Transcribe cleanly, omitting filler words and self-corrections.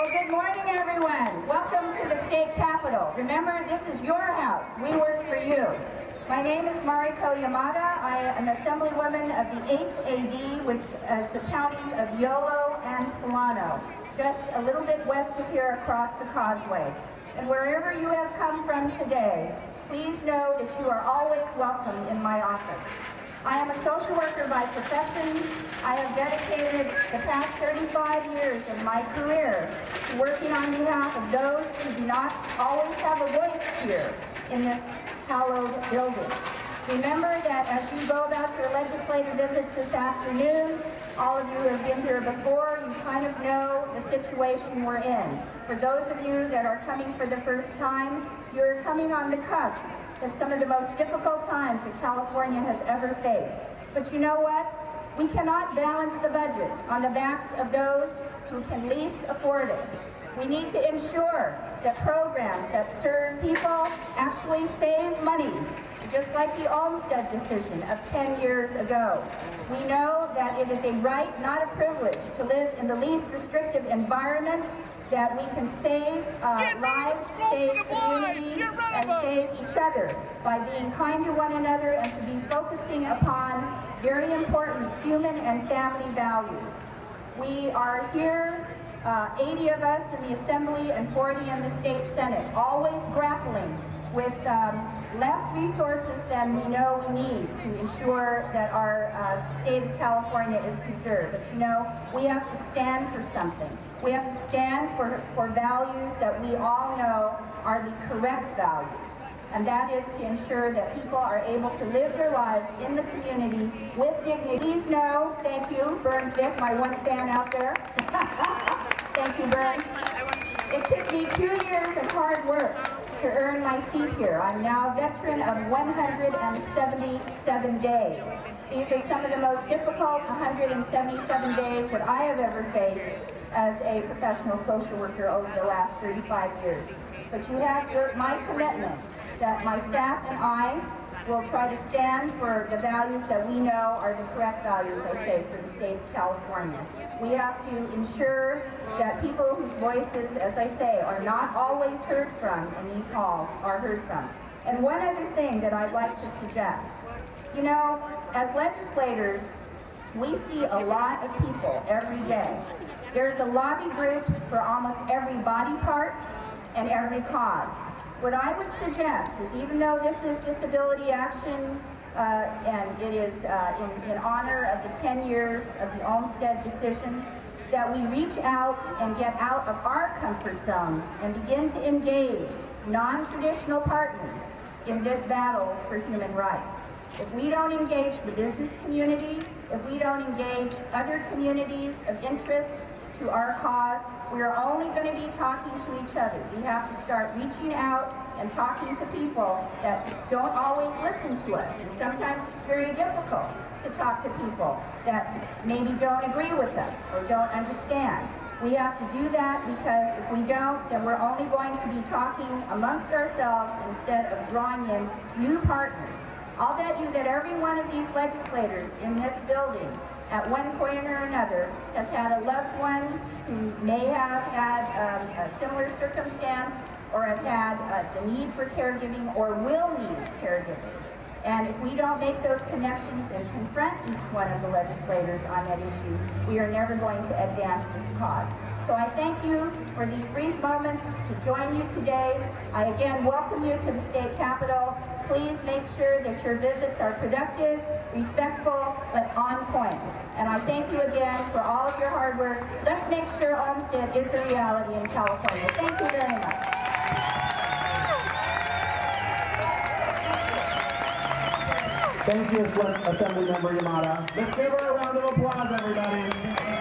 Well, good morning, everyone. Welcome to the state capitol. Remember, this is your house. We work for you. My name is Mariko Yamada. I am Assemblywoman of the 8th AD, which is the counties of Yolo and Solano, just a little bit west of here across the causeway. And wherever you have come from today, please know that you are always welcome in my office. I am a social worker by profession. I have dedicated the past 35 years of my career to working on behalf of those who do not always have a voice here in this hallowed building. Remember that as you go about your legislative visits this afternoon, all of you who have been here before, you kind of know the situation we're in. For those of you that are coming for the first time, you're coming on the cusp of some of the most difficult times that California has ever faced. But you know what? We cannot balance the budget on the backs of those who can least afford it. We need to ensure that programs that serve people actually save money, just like the Olmstead decision of 10 years ago. We know that it is a right, not a privilege, to live in the least restrictive environment, that we can save lives, save community, and save each other by being kind to one another and to be focusing upon very important human and family values. We are here, 80 of us in the Assembly and 40 in the State Senate, always grappling with less resources than we know we need to ensure that our state of California is preserved. But you know, we have to stand for something. We have to stand for values that we all know are the correct values. And that is to ensure that people are able to live their lives in the community with dignity. Please know, thank you, Burns Vic, my one fan out there. Thank you, Burns. It took me 2 years of hard work to earn my seat here. I'm now a veteran of 177 days. These are some of the most difficult 177 days that I have ever faced as a professional social worker over the last 35 years. But you have my commitment that my staff and I will try to stand for the values that we know are the correct values, I say, for the state of California. We have to ensure that people whose voices, as I say, are not always heard from in these halls are heard from. And one other thing that I'd like to suggest, you know, as legislators, we see a lot of people every day. There's a lobby group for almost every body part and every cause. What I would suggest is, even though this is Disability Action and it is in honor of the 10 years of the Olmstead decision, that we reach out and get out of our comfort zones and begin to engage non-traditional partners in this battle for human rights. If we don't engage the business community, if we don't engage other communities of interest to our cause, we are only going to be talking to each other. We have to start reaching out and talking to people that don't always listen to us. And sometimes it's very difficult to talk to people that maybe don't agree with us or don't understand. We have to do that, because if we don't, then we're only going to be talking amongst ourselves instead of drawing in new partners. I'll bet you that every one of these legislators in this building at one point or another has had a loved one who may have had a similar circumstance, or have had the need for caregiving, or will need caregiving. And if we don't make those connections and confront each one of the legislators on that issue, we are never going to advance this cause. So I thank you for these brief moments to join you today. I again welcome you to the state capitol. Please make sure that your visits are productive, respectful, but on point. And I thank you again for all of your hard work. Let's make sure Olmstead is a reality in California. Thank you very much. Thank you, Assemblymember Yamada. Let's give her a round of applause, everybody.